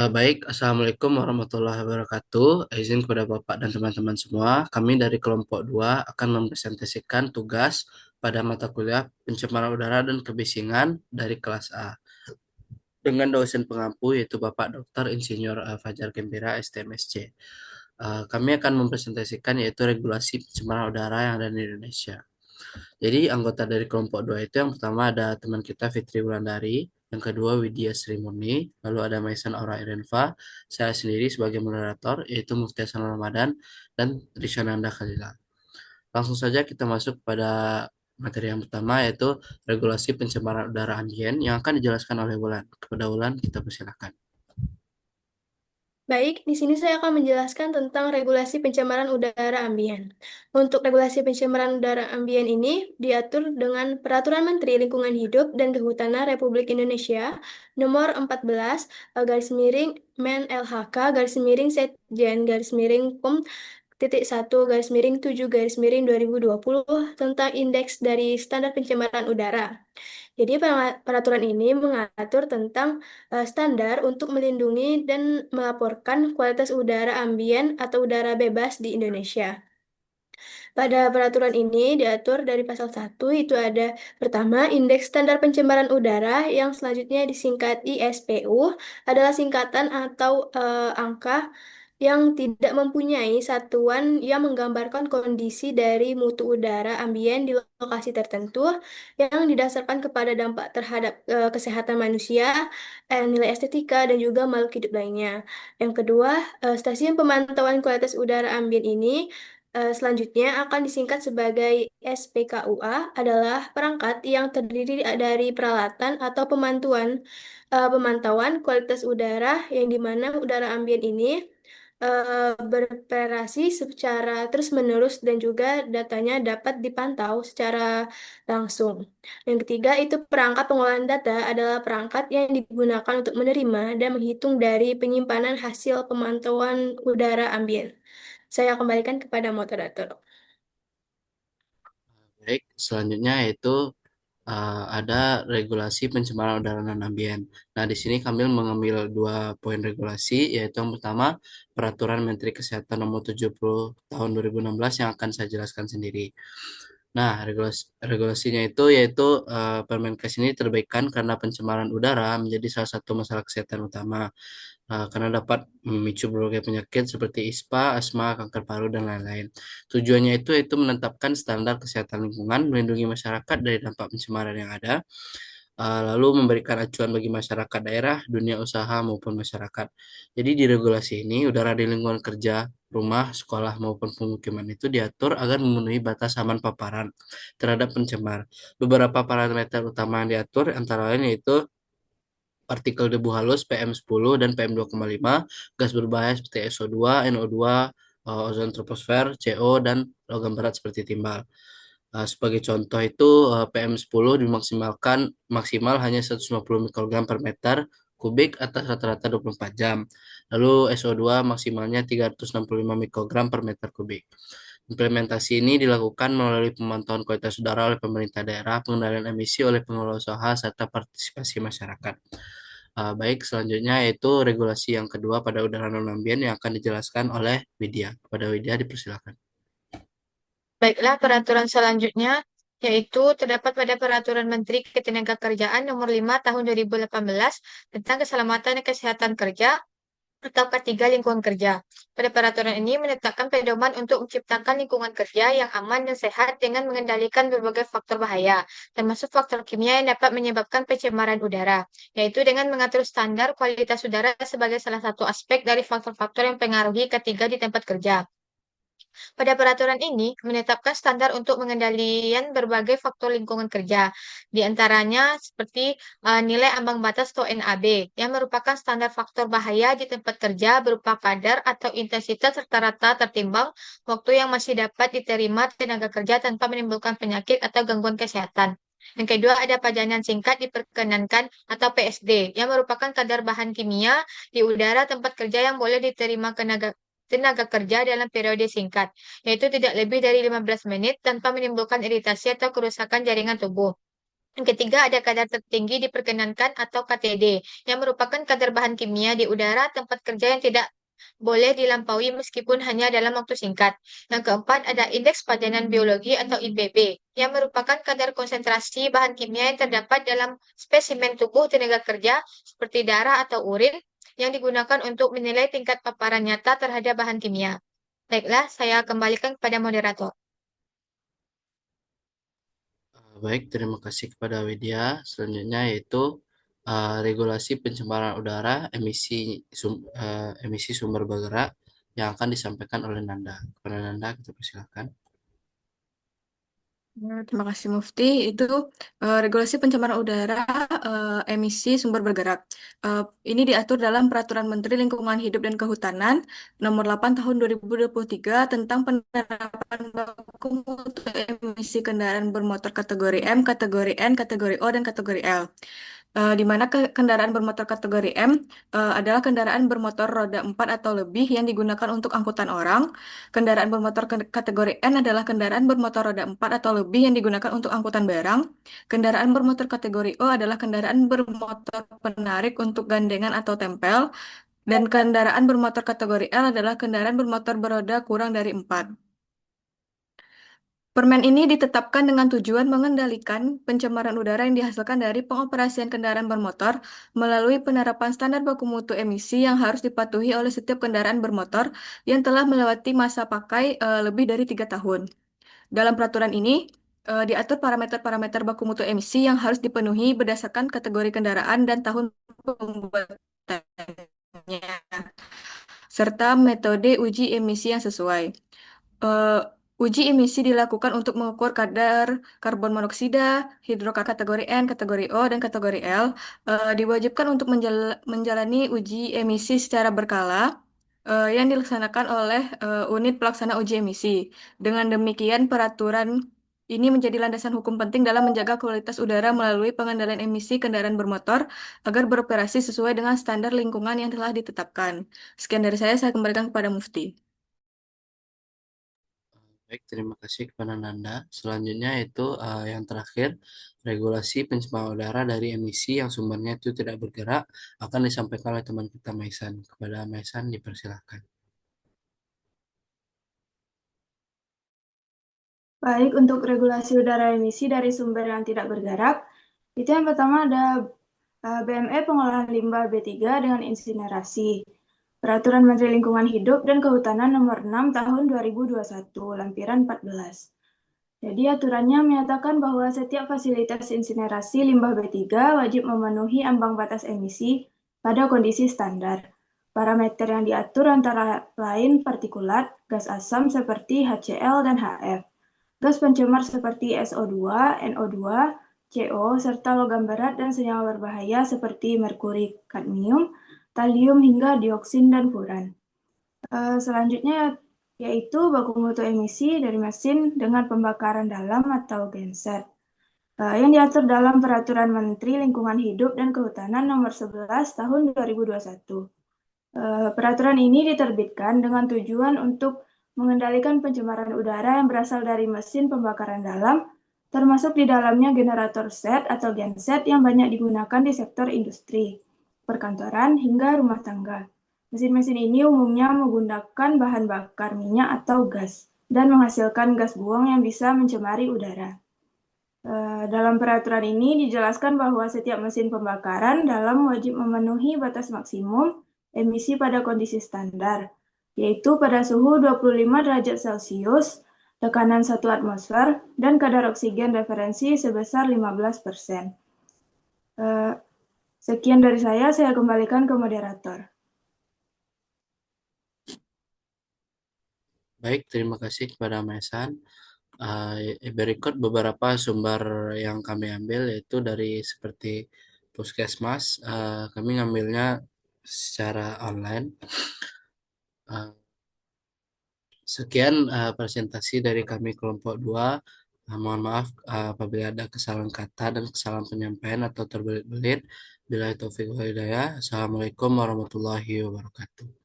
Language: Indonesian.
Baik, Assalamualaikum warahmatullahi wabarakatuh. Izin kepada Bapak dan teman-teman semua, kami dari kelompok 2 akan mempresentasikan tugas pada mata kuliah pencemaran udara dan kebisingan dari kelas A dengan dosen pengampu yaitu Bapak Dr. Insinyur Fajar Gembira STMSC. Kami akan mempresentasikan yaitu regulasi pencemaran udara yang ada di Indonesia. Jadi anggota dari kelompok 2 itu yang pertama ada teman kita Fitri Wulandari, yang kedua Widya Sri Murni, lalu ada Maisan Aura Irenfa, saya sendiri sebagai moderator yaitu Mufti Hasan Ramadan dan Rishananda Khalila. Langsung saja kita masuk pada materi yang pertama yaitu regulasi pencemaran udara ambien yang akan dijelaskan oleh Wulan. Kepada Wulan kita persilakan. Baik, di sini saya akan menjelaskan tentang regulasi pencemaran udara ambien. Untuk regulasi pencemaran udara ambien ini diatur dengan Peraturan Menteri Lingkungan Hidup dan Kehutanan Republik Indonesia Nomor 14 garis miring Men LHK garis miring Setjen garis miring Pem titik 1 garis miring 7 garis miring 2020 tentang indeks dari standar pencemaran udara. Jadi peraturan ini mengatur tentang standar untuk melindungi dan melaporkan kualitas udara ambien atau udara bebas di Indonesia. Pada peraturan ini diatur dari pasal 1 itu ada pertama indeks standar pencemaran udara yang selanjutnya disingkat ISPU adalah singkatan atau angka yang tidak mempunyai satuan yang menggambarkan kondisi dari mutu udara ambien di lokasi tertentu yang didasarkan kepada dampak terhadap kesehatan manusia, nilai estetika, dan juga makhluk hidup lainnya. Yang kedua, stasiun pemantauan kualitas udara ambien ini selanjutnya akan disingkat sebagai SPKUA adalah perangkat yang terdiri dari peralatan atau pemantauan kualitas udara yang di mana udara ambien ini beroperasi secara terus-menerus dan juga datanya dapat dipantau secara langsung. Yang ketiga itu perangkat pengolahan data adalah perangkat yang digunakan untuk menerima dan menghitung dari penyimpanan hasil pemantauan udara ambien. Saya kembalikan kepada moderator. Baik, selanjutnya yaitu ada regulasi pencemaran udara non ambien. Nah, di sini kami mengambil dua poin regulasi, yaitu yang pertama Peraturan Menteri Kesehatan Nomor 70 Tahun 2016 yang akan saya jelaskan sendiri. Nah, regulasinya itu yaitu Permenkes ini terbitkan karena pencemaran udara menjadi salah satu masalah kesehatan utama karena dapat memicu berbagai penyakit seperti ISPA, asma, kanker paru, dan lain-lain. Tujuannya itu menetapkan standar kesehatan lingkungan, melindungi masyarakat dari dampak pencemaran yang ada, lalu memberikan acuan bagi masyarakat daerah, dunia usaha maupun masyarakat. Jadi di regulasi ini, udara di lingkungan kerja, rumah, sekolah maupun pemukiman itu diatur agar memenuhi batas aman paparan terhadap pencemar. Beberapa parameter utama yang diatur antara lain yaitu partikel debu halus PM10 dan PM2,5, gas berbahaya seperti SO2, NO2, ozon troposfer, CO, dan logam berat seperti timbal. Sebagai contoh itu PM10 dimaksimalkan maksimal hanya 150 mikrogram per meter kubik atas rata-rata 24 jam. Lalu SO2 maksimalnya 365 mikrogram per meter kubik. Implementasi ini dilakukan melalui pemantauan kualitas udara oleh pemerintah daerah, pengendalian emisi oleh pengelola usaha, serta partisipasi masyarakat. Baik, selanjutnya yaitu regulasi yang kedua pada udara non-ambien yang akan dijelaskan oleh Widya. Kepada Widya dipersilakan. Baiklah, peraturan selanjutnya yaitu terdapat pada Peraturan Menteri Ketenagakerjaan Nomor 5 Tahun 2018 tentang Keselamatan dan Kesehatan Kerja atau K3 Lingkungan Kerja. Pada peraturan ini menetapkan pedoman untuk menciptakan lingkungan kerja yang aman dan sehat dengan mengendalikan berbagai faktor bahaya, termasuk faktor kimia yang dapat menyebabkan pencemaran udara, yaitu dengan mengatur standar kualitas udara sebagai salah satu aspek dari faktor-faktor yang mempengaruhi ketiga di tempat kerja. Pada peraturan ini, menetapkan standar untuk pengendalian berbagai faktor lingkungan kerja, di antaranya seperti nilai ambang batas atau NAB, yang merupakan standar faktor bahaya di tempat kerja berupa kadar atau intensitas rata-rata tertimbang waktu yang masih dapat diterima tenaga kerja tanpa menimbulkan penyakit atau gangguan kesehatan. Yang kedua ada pajanan singkat diperkenankan atau PSD, yang merupakan kadar bahan kimia di udara tempat kerja yang boleh diterima tenaga kerja dalam periode singkat, yaitu tidak lebih dari 15 menit tanpa menimbulkan iritasi atau kerusakan jaringan tubuh. Yang ketiga, ada kadar tertinggi diperkenankan atau KTD, yang merupakan kadar bahan kimia di udara tempat kerja yang tidak boleh dilampaui meskipun hanya dalam waktu singkat. Yang keempat, ada indeks padanan biologi atau IPB, yang merupakan kadar konsentrasi bahan kimia yang terdapat dalam spesimen tubuh tenaga kerja seperti darah atau urin yang digunakan untuk menilai tingkat paparan nyata terhadap bahan kimia. Baiklah, saya kembalikan kepada moderator. Baik, terima kasih kepada Widya. Selanjutnya yaitu regulasi pencemaran udara emisi sumber bergerak yang akan disampaikan oleh Nanda. Kepada Nanda, kita persilakan. Terima kasih Mufti. Itu regulasi pencemaran udara emisi sumber bergerak. Ini diatur dalam Peraturan Menteri Lingkungan Hidup dan Kehutanan Nomor 8 Tahun 2023 tentang penerapan baku mutu emisi kendaraan bermotor kategori M, kategori N, kategori O, dan kategori L. Di mana kendaraan bermotor kategori M adalah kendaraan bermotor roda 4 atau lebih yang digunakan untuk angkutan orang. Kendaraan bermotor kategori N adalah kendaraan bermotor roda 4 atau lebih yang digunakan untuk angkutan barang. Kendaraan bermotor kategori O adalah kendaraan bermotor penarik untuk gandengan atau tempel. Dan kendaraan bermotor kategori L adalah kendaraan bermotor beroda kurang dari 4. Permen ini ditetapkan dengan tujuan mengendalikan pencemaran udara yang dihasilkan dari pengoperasian kendaraan bermotor melalui penerapan standar baku mutu emisi yang harus dipatuhi oleh setiap kendaraan bermotor yang telah melewati masa pakai lebih dari 3 tahun. Dalam peraturan ini diatur parameter-parameter baku mutu emisi yang harus dipenuhi berdasarkan kategori kendaraan dan tahun pembuatannya, serta metode uji emisi yang sesuai. Eh, Uji emisi dilakukan untuk mengukur kadar karbon monoksida, hidrokarbonik kategori N, kategori O, dan kategori L. Diwajibkan untuk menjalani uji emisi secara berkala yang dilaksanakan oleh unit pelaksana uji emisi. Dengan demikian, peraturan ini menjadi landasan hukum penting dalam menjaga kualitas udara melalui pengendalian emisi kendaraan bermotor agar beroperasi sesuai dengan standar lingkungan yang telah ditetapkan. Sekian dari saya kembalikan kepada Mufti. Baik, terima kasih kepada Nanda. Selanjutnya itu yang terakhir, regulasi pencemaran udara dari emisi yang sumbernya itu tidak bergerak akan disampaikan oleh teman kita Maisan. Kepada Maisan dipersilakan. Baik, untuk regulasi udara emisi dari sumber yang tidak bergerak, itu yang pertama ada BME pengolahan limbah B3 dengan insinerasi. Peraturan Menteri Lingkungan Hidup dan Kehutanan Nomor 6 Tahun 2021, lampiran 14. Jadi aturannya menyatakan bahwa setiap fasilitas insinerasi limbah B3 wajib memenuhi ambang batas emisi pada kondisi standar. Parameter yang diatur antara lain partikulat, gas asam seperti HCl dan HF, gas pencemar seperti SO2, NO2, CO, serta logam berat dan senyawa berbahaya seperti merkuri, kadmium, talium, hingga dioksin dan furan. Selanjutnya yaitu baku mutu emisi dari mesin dengan pembakaran dalam atau genset yang diatur dalam Peraturan Menteri Lingkungan Hidup dan Kehutanan Nomor 11 Tahun 2021. Peraturan ini diterbitkan dengan tujuan untuk mengendalikan pencemaran udara yang berasal dari mesin pembakaran dalam, termasuk di dalamnya generator set atau genset yang banyak digunakan di sektor industri, perkantoran, hingga rumah tangga. Mesin-mesin ini umumnya menggunakan bahan bakar minyak atau gas dan menghasilkan gas buang yang bisa mencemari udara. Dalam peraturan ini dijelaskan bahwa setiap mesin pembakaran dalam wajib memenuhi batas maksimum emisi pada kondisi standar, yaitu pada suhu 25 derajat Celcius, tekanan 1 atmosfer, dan kadar oksigen referensi sebesar 15%. Sekian dari saya kembalikan ke moderator. Baik, terima kasih kepada Maisan. Berikut beberapa sumber yang kami ambil yaitu dari seperti Puskesmas. Kami ngambilnya secara online. Sekian presentasi dari kami kelompok 2. Mohon maaf apabila ada kesalahan kata dan kesalahan penyampaian atau terbelit-belit. Bila taufiq wal hidayah. Assalamualaikum warahmatullahi wabarakatuh.